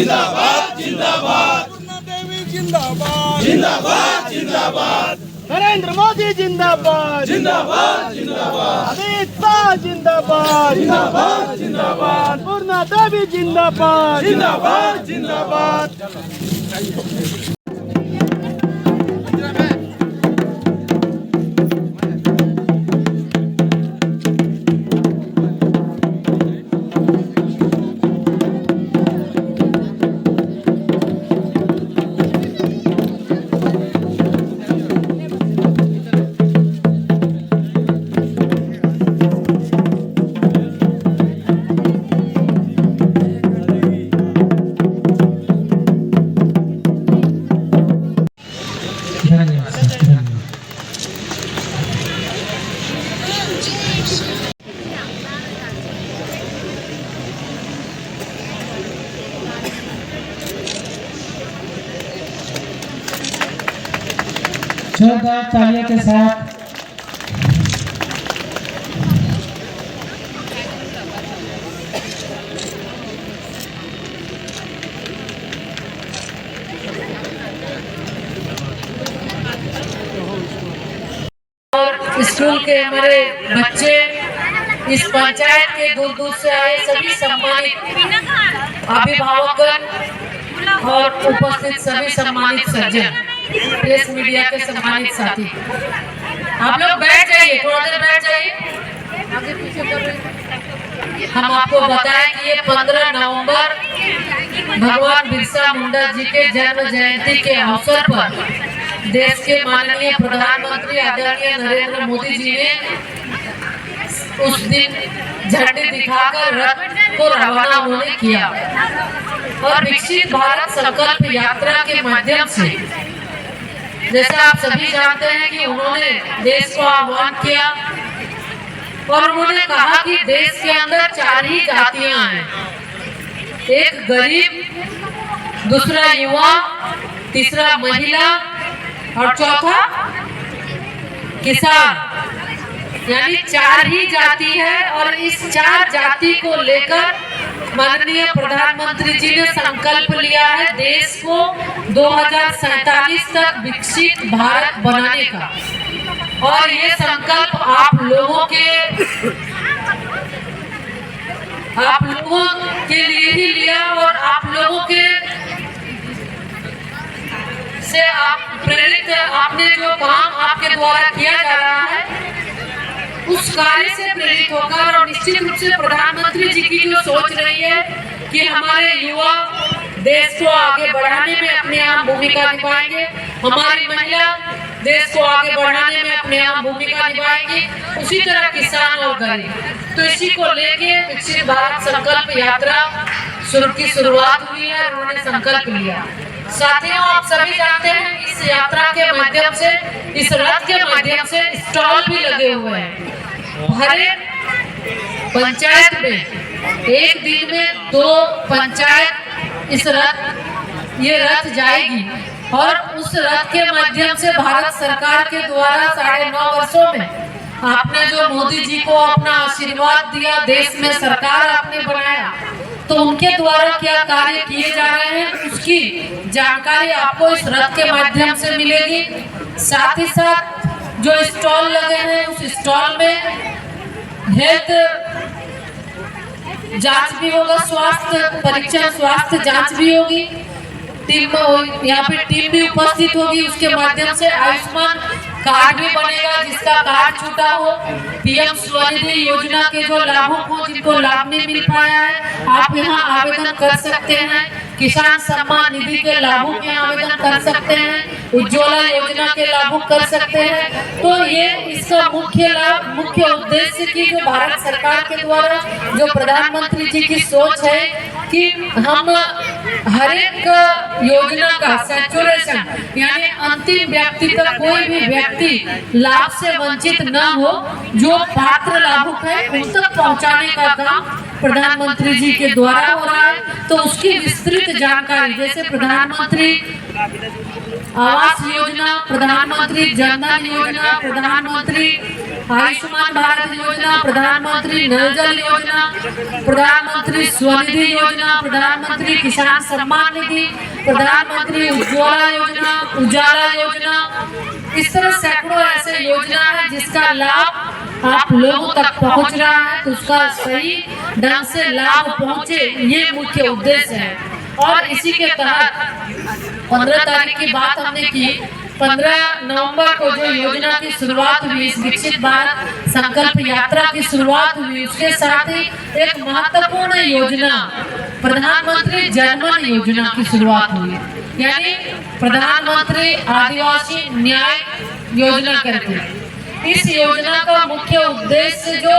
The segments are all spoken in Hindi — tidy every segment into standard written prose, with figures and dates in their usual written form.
जिंदाबाद जिंदाबाद अन्ना देवी जिंदाबाद जिंदाबाद जिंदाबाद नरेंद्र मोदी जिंदाबाद जिंदाबाद जिंदाबाद अमित शाह जिंदाबाद जिंदाबाद जिंदाबाद अन्ना देवी जिंदाबाद जिंदाबाद जिंदाबाद जोरदार तालियों के साथ और स्कूल के हमारे बच्चे, इस पंचायत के दूर दूर से आए सभी सम्मानित अभिभावकगण और उपस्थित सभी सम्मानित सज्जन, प्रेस मीडिया के सम्मानित साथी, आप लोग बैठ जाइए, थोड़ा देर बैठ जाइए, आगे पीछे कर रहे। हम आपको बताएं कि ये 15 नवंबर भगवान बिरसा मुंडा जी के जन्म जयंती के अवसर पर देश के माननीय प्रधानमंत्री आदरणीय नरेंद्र मोदी जी ने उस दिन झंडे दिखाकर रथ को रवाना उन्होंने किया और विकसित भारत संकल्प यात्रा के माध्यम से, जैसा आप सभी जानते हैं कि उन्होंने देश को आह्वान किया और उन्होंने कहा कि देश के अंदर 4 ही जातियां हैं, एक गरीब, दूसरा युवा, तीसरा महिला और चौथा किसान, यानी 4 ही जाति है। और इस 4 जाति को लेकर माननीय प्रधानमंत्री जी ने संकल्प लिया है देश को 2047 तक विकसित भारत बनाने का। और ये संकल्प आप लोगों के लिए ही लिया और आप लोगों के से आप प्रेरित, आपने जो काम आपके द्वारा किया जा रहा है उस कार्य से प्रेरित होकर, और निश्चित रूप से प्रधानमंत्री जी की जो सोच रही है कि हमारे युवा देश को आगे बढ़ाने में अपने अहम भूमिका निभाएंगे, हमारी महिला देश को आगे बढ़ाने में अपने अहम भूमिका निभाएंगी, उसी तरह किसान और गरीब। तो इसी को लेके विकसित भारत संकल्प यात्रा की शुरुआत हुई है, उन्होंने संकल्प लिया। साथियों, आप सभी जानते हैं इस यात्रा के माध्यम से, इस रथ के माध्यम से स्टॉल भी लगे हुए हैं। हर एक पंचायत में एक दिन में 2 पंचायत ये रथ जाएगी और उस रथ के माध्यम से भारत सरकार के द्वारा 9.5 वर्षों में आपने जो मोदी जी को अपना आशीर्वाद दिया, देश में सरकार आपने बनाया, तो उनके द्वारा क्या कार्य किए जा रहे हैं उसकी जानकारी आपको इस रथ के माध्यम से मिलेगी। साथ ही साथ जो स्टॉल लगे हैं उस स्टॉल में हेल्थ जांच भी होगा, स्वास्थ्य परीक्षण, स्वास्थ्य जांच भी होगी, टीम यहाँ पे टीम भी उपस्थित होगी। उसके माध्यम से आयुष्मान कार्ड भी बनेगा, जिसका कार्ड छूटा हो, पीएम स्वनिधि योजना के जो लाभों को जिनको लाभ नहीं मिल पाया है आप यहाँ आवेदन कर सकते हैं। किसान सम्मान निधि के लाभों में आवेदन कर सकते हैं, उज्ज्वला योजना के लाभों कर सकते हैं। तो ये इसका मुख्य लाभ, मुख्य उद्देश्य की जो भारत सरकार के द्वारा जो प्रधानमंत्री जी की सोच है कि हम हर एक योजना का सैचुरेशन, यानी अंतिम व्यक्ति तक कोई भी व्यक्ति लाभ से वंचित न हो, जो पात्र लाभुक है उन तक पहुंचाने का काम प्रधानमंत्री जी के द्वारा हो रहा है। तो उसकी विस्तृत जानकारी, जैसे प्रधानमंत्री आवास योजना, प्रधानमंत्री जन धन योजना, प्रधानमंत्री आयुष्मान भारत योजना, प्रधानमंत्री नल जल योजना, प्रधानमंत्री स्वनिधि योजना, प्रधानमंत्री किसान सम्मान निधि, प्रधानमंत्री उज्ज्वला योजना, इस तरह सैकड़ों ऐसे योजना है जिसका लाभ आप लोगों तक पहुंच रहा है, तो उसका सही ढंग से लाभ पहुंचे, ये मुख्य उद्देश्य है। और इसी के तहत 15 तारीख की बात हमने की, 15 नवंबर को जो योजना की शुरुआत हुई, इस विकसित भारत संकल्प यात्रा की शुरुआत हुई, उसके साथ ही एक महत्वपूर्ण योजना प्रधानमंत्री जनमन योजना की शुरुआत हुई, यानी प्रधानमंत्री आदिवासी न्याय योजना करके। इस योजना का मुख्य उद्देश्य जो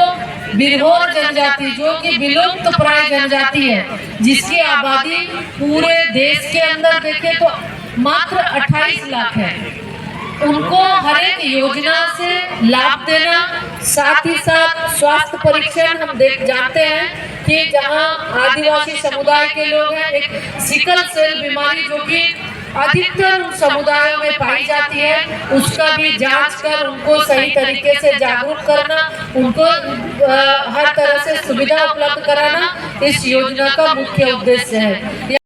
बिरहोर जनजाति, जो कि विलुप्त प्राय जनजाति है, जिसकी आबादी पूरे देश के अंदर देखें तो मात्र 28 लाख है, उनको हर एक योजना से लाभ देना, साथ ही साथ स्वास्थ्य परीक्षण हम जानते हैं कि जहां आदिवासी समुदाय के लोग हैं, एक सिकल सेल बीमारी जो कि अधिकतर समुदायों में पाई जाती है, उसका भी जांच कर उनको सही तरीके से जागरूक करना, उनको हर तरह से सुविधा उपलब्ध कराना इस योजना का मुख्य उद्देश्य है।